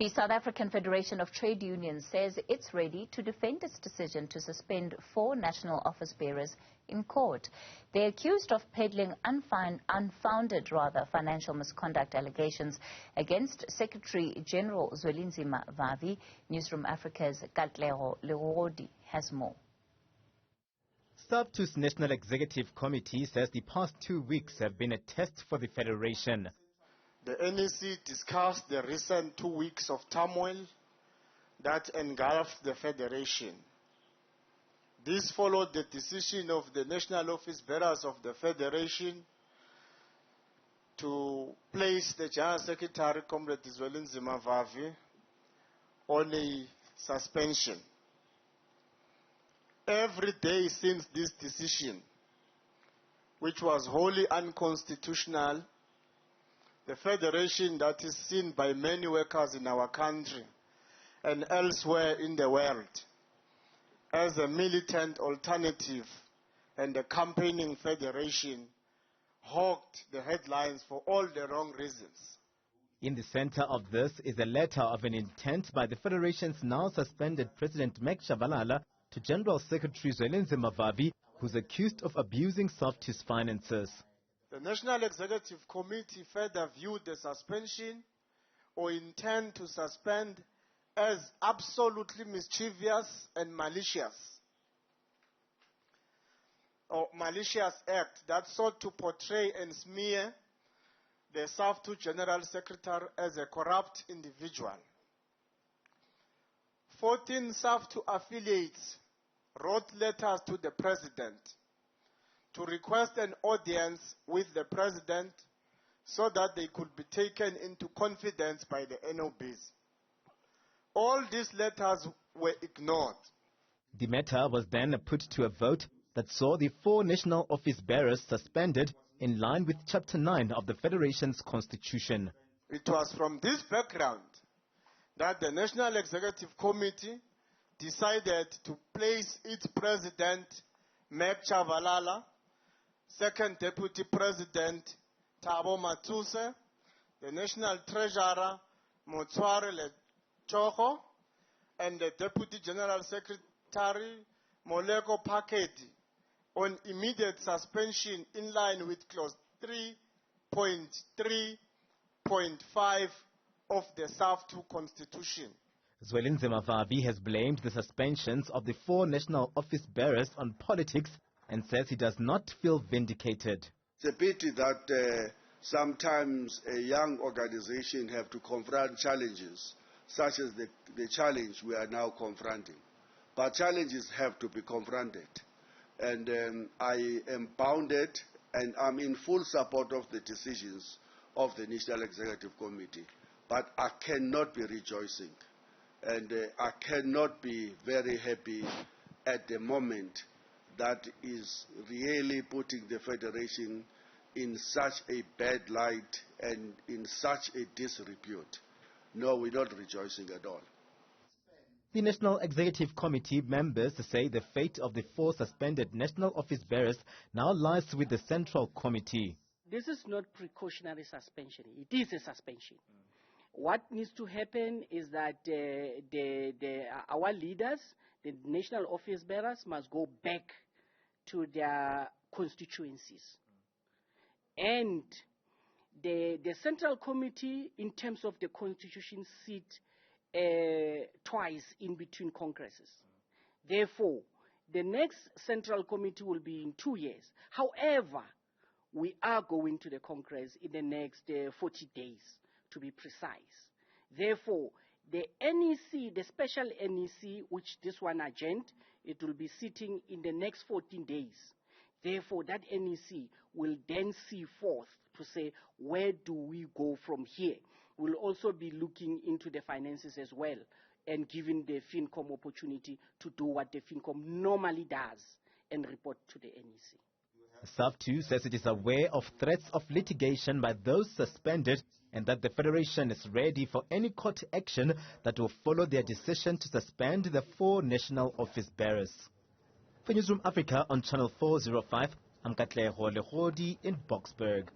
The South African Federation of Trade Unions says it's ready to defend its decision to suspend 4 national office bearers in court. They're accused of peddling unfounded financial misconduct allegations against Secretary General Zwelinzima Vavi. Newzroom Afrika's Katlego Legodi has more. SAFTU's National Executive Committee says the past 2 weeks have been a test for the Federation. The NEC discussed the recent 2 weeks of turmoil that engulfed the Federation. This followed the decision of the national office bearers of the Federation to place the General Secretary, Comrade Zwelinzima Vavi, on a suspension. Every day since this decision, which was wholly unconstitutional, the Federation, that is seen by many workers in our country and elsewhere in the world as a militant alternative and a campaigning federation, hogged the headlines for all the wrong reasons. In the center of this is a letter of an intent by the Federation's now suspended President Mek Shabalala to General Secretary Zwelinzima Vavi, who's accused of abusing SAFTU's finances. The National Executive Committee further viewed the suspension or intent to suspend as absolutely mischievous and malicious act that sought to portray and smear the SAFTU General Secretary as a corrupt individual. 14 SAFTU affiliates wrote letters to the President to request an audience with the President so that they could be taken into confidence by the NOBs. All these letters were ignored. The matter was then put to a vote that saw the 4 national office bearers suspended in line with Chapter 9 of the Federation's Constitution. It was from this background that the National Executive Committee decided to place its President, Mek Shabalala, Second Deputy President, Thabo Matsuse, the National Treasurer, Motshware Letsogo, and the Deputy General Secretary, Moleko Phakedi, on immediate suspension in line with Clause 3.3.5 of the SAFTU Constitution. Zwelinzima Vavi has blamed the suspensions of the 4 national office bearers on politics and says he does not feel vindicated. It's a pity that sometimes a young organization have to confront challenges, such as the challenge we are now confronting. But challenges have to be confronted. And I am bounded and I'm in full support of the decisions of the National Executive Committee. But I cannot be rejoicing. And I cannot be very happy at the moment that is really putting the Federation in such a bad light and in such a disrepute. No, we're not rejoicing at all. The National Executive Committee members say the fate of the 4 suspended national office bearers now lies with the Central Committee. This is not precautionary suspension. It is a suspension. What needs to happen is that our leaders, the national office bearers, must go back to their constituencies. And the Central Committee, in terms of the Constitution, sit twice in between Congresses. Therefore, the next Central Committee will be in 2 years. However, we are going to the Congress in the next 40 days, to be precise. Therefore, the NEC, the special NEC, which this one agent, it will be sitting in the next 14 days. Therefore, that NEC will then see forth to say, where do we go from here? We'll also be looking into the finances as well and giving the FinCom opportunity to do what the FinCom normally does and report to the NEC. SAFTU says it is aware of threats of litigation by those suspended and that the Federation is ready for any court action that will follow their decision to suspend the 4 national office bearers. For Newzroom Afrika on Channel 405, I'm Katlego Legodi in Boksburg.